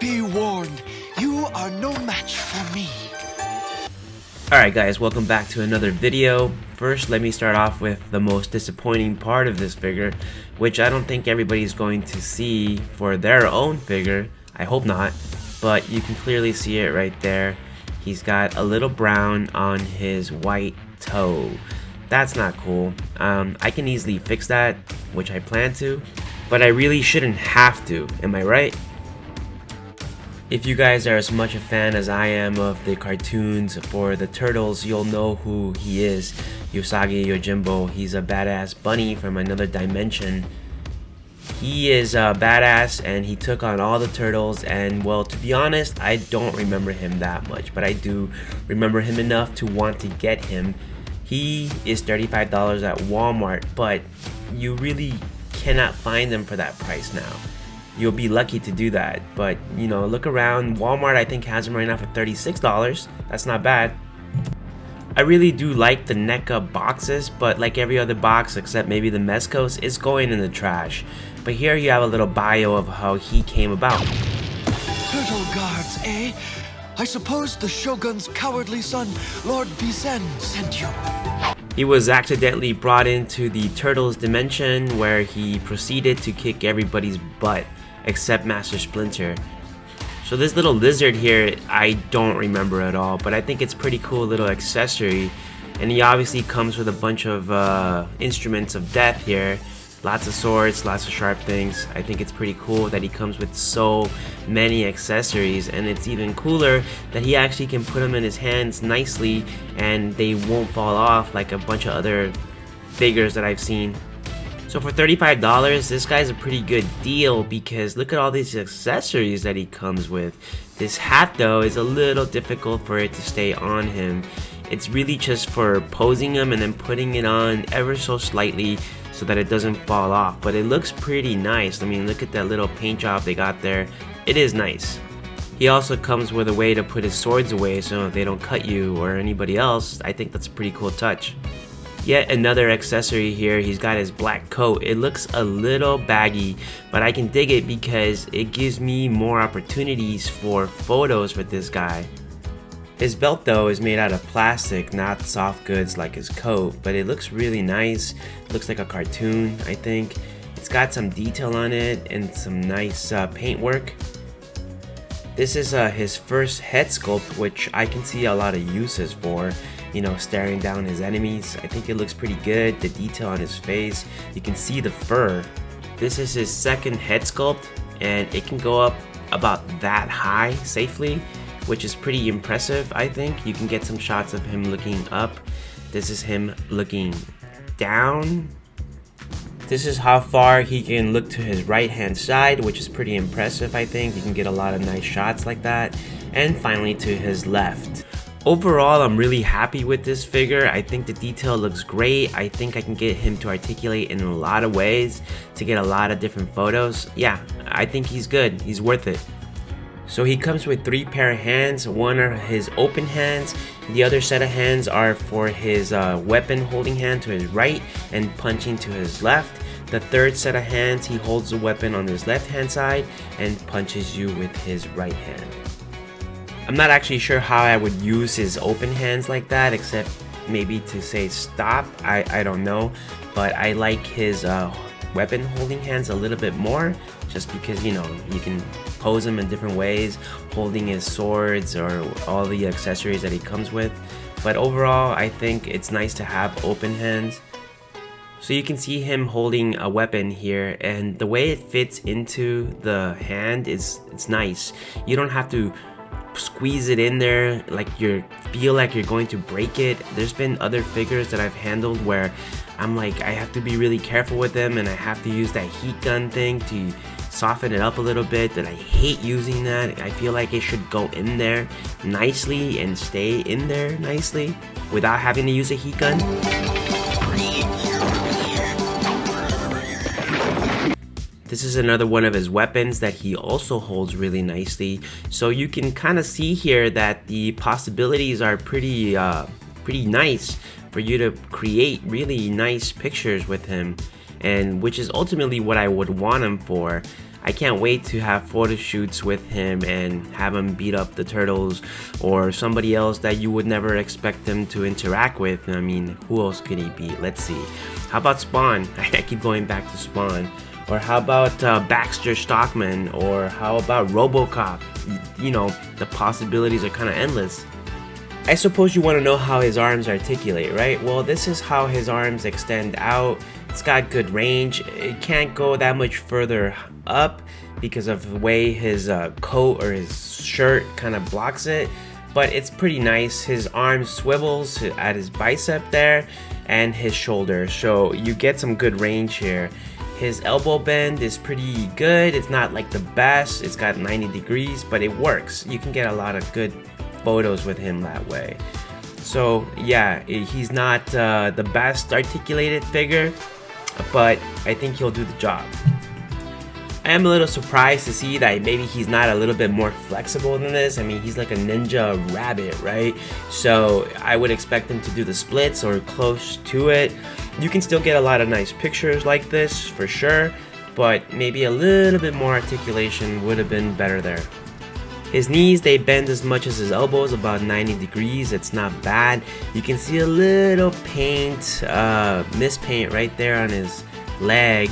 Be warned, you are no match for me. Alright guys, welcome back to another video. First, let me start off with the most disappointing part of this figure, which I don't think everybody's going to see for their own figure. I hope not, but you can clearly see it right there. He's got a little brown on his white toe. That's not cool. I can easily fix that, which I plan to, but I really shouldn't have to, am I right? If you guys are as much a fan as I am of the cartoons for the Turtles, you'll know who he is. Usagi Yojimbo. He's a badass bunny from another dimension. He is a badass and he took on all the Turtles, and well, to be honest, I don't remember him that much, but I do remember him enough to want to get him. He is $35 at Walmart, but you really cannot find them for that price now. You'll be lucky to do that, but you know, look around. Walmart I think has them right now for $36. That's not bad. I really do like the Neca boxes, but like every other box except maybe the Mescos, it's going in the trash. But here you have a little bio of how he came about. Turtle guards, eh? I suppose the Shogun's cowardly son, Lord Bisen, sent you. He was accidentally brought into the Turtles dimension where he proceeded to kick everybody's butt except Master Splinter. So this little lizard here, I don't remember at all, but I think it's pretty cool little accessory. And he obviously comes with a bunch of instruments of death here. Lots of swords, lots of sharp things. I think it's pretty cool that he comes with so many accessories, and it's even cooler that he actually can put them in his hands nicely and they won't fall off like a bunch of other figures that I've seen. So for $35, this guy's a pretty good deal because look at all these accessories that he comes with. This hat though is a little difficult for it to stay on him. It's really just for posing him and then putting it on ever so slightly so that it doesn't fall off, but it looks pretty nice. I mean, look at that little paint job they got there. It is nice. He also comes with a way to put his swords away so they don't cut you or anybody else. I think that's a pretty cool touch. Yet another accessory here, he's got his black coat. It looks a little baggy, but I can dig it because it gives me more opportunities for photos with this guy. His belt though is made out of plastic, not soft goods like his coat, but it looks really nice. It looks like a cartoon, I think. It's got some detail on it and some nice paint work. This is his first head sculpt, which I can see a lot of uses for. You know, staring down his enemies. I think it looks pretty good. The detail on his face, you can see the fur. This is his second head sculpt, and it can go up about that high safely, which is pretty impressive. I think you can get some shots of him looking up. This is him looking down. This is how far he can look to his right hand side, which is pretty impressive. I think you can get a lot of nice shots like that. And finally to his left. Overall, I'm really happy with this figure. I think the detail looks great. I think I can get him to articulate in a lot of ways to get a lot of different photos. Yeah, I think he's good. He's worth it. So he comes with 3 pair of hands. One are his open hands. The other set of hands are for his weapon holding hand to his right and punching to his left. The third set of hands, he holds the weapon on his left hand side and punches you with his right hand. I'm not actually sure how I would use his open hands like that, except maybe to say stop. I don't know, but I like his weapon holding hands a little bit more, just because, you know, you can pose him in different ways, holding his swords or all the accessories that he comes with. But overall, I think it's nice to have open hands. So you can see him holding a weapon here, and the way it fits into the hand it's nice. You don't have to squeeze it in there like you feel like you're going to break it. There's been other figures that I've handled where I'm like, I have to be really careful with them and I have to use that heat gun thing to soften it up a little bit, and I hate using that. I feel like it should go in there nicely and stay in there nicely without having to use a heat gun. This is another one of his weapons that he also holds really nicely. So you can kind of see here that the possibilities are pretty nice for you to create really nice pictures with him, and which is ultimately what I would want him for. I can't wait to have photo shoots with him and have him beat up the turtles or somebody else that you would never expect him to interact with. I mean, who else could he be? Let's see. How about Spawn? I keep going back to Spawn. Or how about Baxter Stockman? Or how about RoboCop? You know, the possibilities are kind of endless. I suppose you want to know how his arms articulate, right? Well, this is how his arms extend out. It's got good range. It can't go that much further up because of the way his coat or his shirt kind of blocks it. But it's pretty nice. His arm swivels at his bicep there and his shoulder. So you get some good range here. His elbow bend is pretty good. It's not like the best. It's got 90 degrees, but it works. You can get a lot of good photos with him that way. So yeah, he's not the best articulated figure, but I think he'll do the job. I am a little surprised to see that maybe he's not a little bit more flexible than this. I mean, he's like a ninja rabbit, right? So I would expect him to do the splits or close to it. You can still get a lot of nice pictures like this for sure, but maybe a little bit more articulation would have been better there. His knees, they bend as much as his elbows, about 90 degrees. It's not bad. You can see a little paint, mispaint right there on his leg.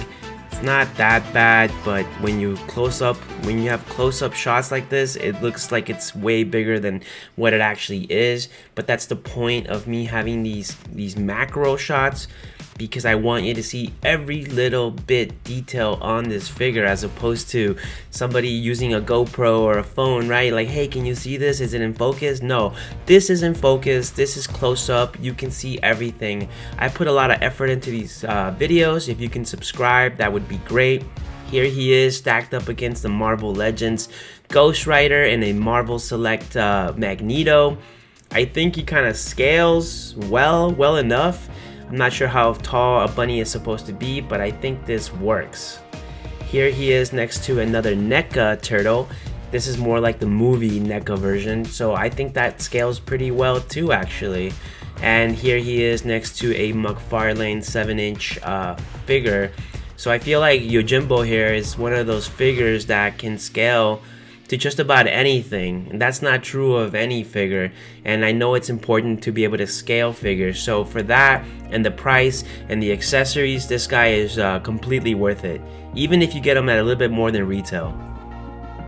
It's not that bad, but when you have close-up shots like this, it looks like it's way bigger than what it actually is. But that's the point of me having these macro shots, because I want you to see every little bit detail on this figure, as opposed to somebody using a GoPro or a phone, right? Like, hey, can you see this? Is it in focus? No, this is in focus. This is close up. You can see everything. I put a lot of effort into these videos. If you can subscribe, that would be great. Here he is stacked up against the Marvel Legends Ghost Rider and a Marvel Select Magneto. I think he kind of scales well enough. I'm not sure how tall a bunny is supposed to be, but I think this works. Here he is next to another Neca turtle. This is more like the movie Neca version, so I think that scales pretty well too, actually. And here he is next to a McFarlane 7-inch figure. So I feel like Yojimbo here is one of those figures that can scale to just about anything, and that's not true of any figure. And I know it's important to be able to scale figures, so for that and the price and the accessories, this guy is completely worth it, even if you get him at a little bit more than retail.